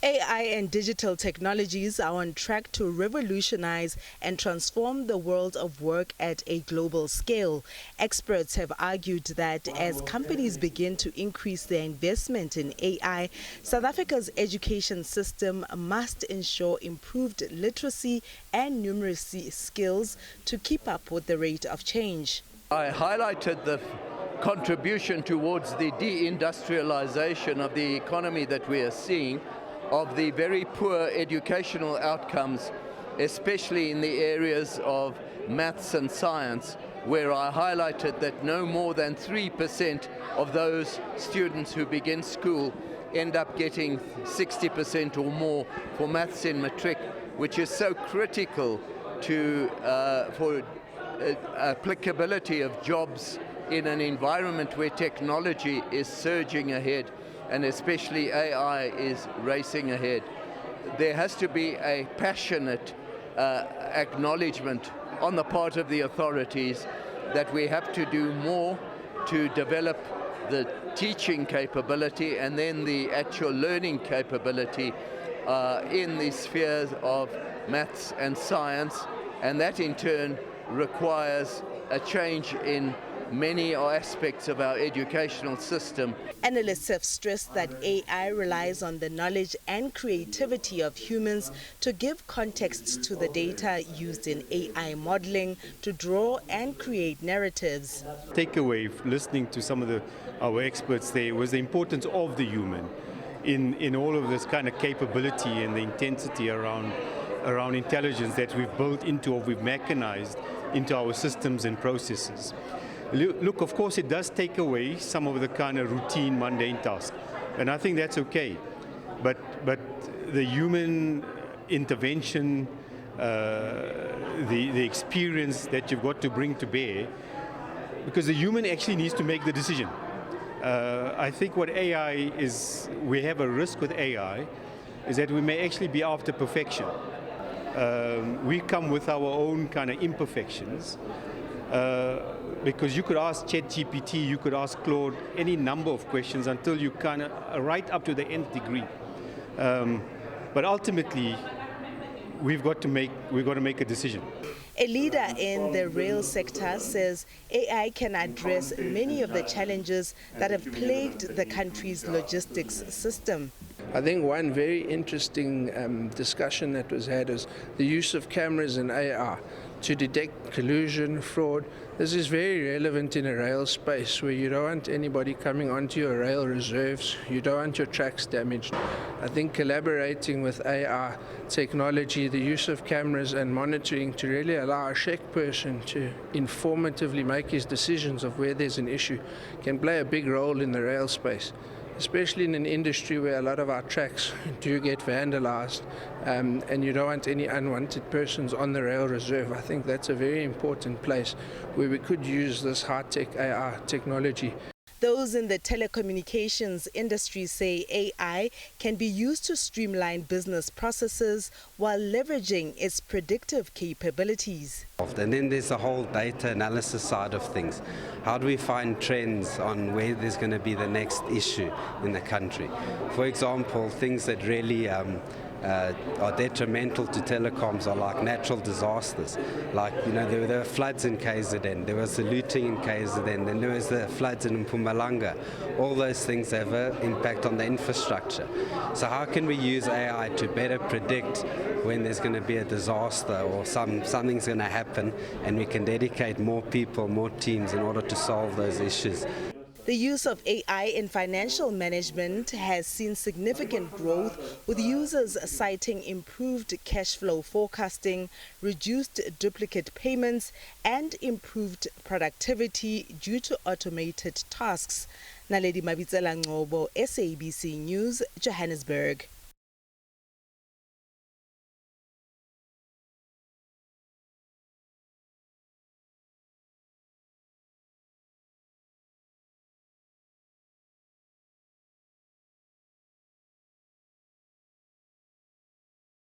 AI and digital technologies are on track to revolutionize and transform the world of work at a global scale. Experts have argued that as companies begin to increase their investment in AI, South Africa's education system must ensure improved literacy and numeracy skills to keep up with the rate of change. I highlighted the contribution towards the deindustrialization of the economy that we are seeing, of the very poor educational outcomes, especially in the areas of maths and science, where I highlighted that no more than 3% of those students who begin school end up getting 60% or more for maths in matric, which is so critical to for applicability of jobs in an environment where technology is surging ahead, and especially AI is racing ahead. There has to be a passionate acknowledgement on the part of the authorities that we have to do more to develop the teaching capability and then the actual learning capability in the spheres of maths and science, and that in turn requires a change in many aspects of our educational system. Analysts have stressed that AI relies on the knowledge and creativity of humans to give context to the data used in AI modeling to draw and create narratives. Takeaway, listening to some of our experts there, was the importance of the human in all of this kind of capability and the intensity around intelligence that we've built into or we've mechanized into our systems and processes. Look, of course, it does take away some of the kind of routine, mundane tasks, and I think that's okay. But the human intervention, the experience that you've got to bring to bear, because the human actually needs to make the decision. I think what AI is, we have a risk with AI, is that we may actually be after perfection. We come with our own kind of imperfections. Because you could ask ChatGPT, you could ask Claude any number of questions until you kind of right up to the nth degree. But ultimately, we've got to make a decision. A leader in the rail sector says AI can address many of the challenges that have plagued the country's logistics system. I think one very interesting discussion that was had is the use of cameras and AR to detect collusion, fraud. This is very relevant in a rail space where you don't want anybody coming onto your rail reserves, you don't want your tracks damaged. I think collaborating with AR technology, the use of cameras and monitoring to really allow a check person to informatively make his decisions of where there's an issue can play a big role in the rail space, especially in an industry where a lot of our tracks do get vandalized, and you don't want any unwanted persons on the rail reserve. I think that's a very important place where we could use this high-tech AR technology. Those in the telecommunications industry say AI can be used to streamline business processes while leveraging its predictive capabilities. And then there's the whole data analysis side of things. How do we find trends on where there's going to be the next issue in the country? For example, things that really are detrimental to telecoms are like natural disasters. Like, there were floods in KZN, there was the looting in KZN, then there was the floods in Mpumalanga. All those things have an impact on the infrastructure. So how can we use AI to better predict when there's going to be a disaster or something's going to happen, and we can dedicate more people, more teams in order to solve those issues? The use of AI in financial management has seen significant growth, with users citing improved cash flow forecasting, reduced duplicate payments, and improved productivity due to automated tasks. Naledi Mabitsela Ngobo, SABC News, Johannesburg.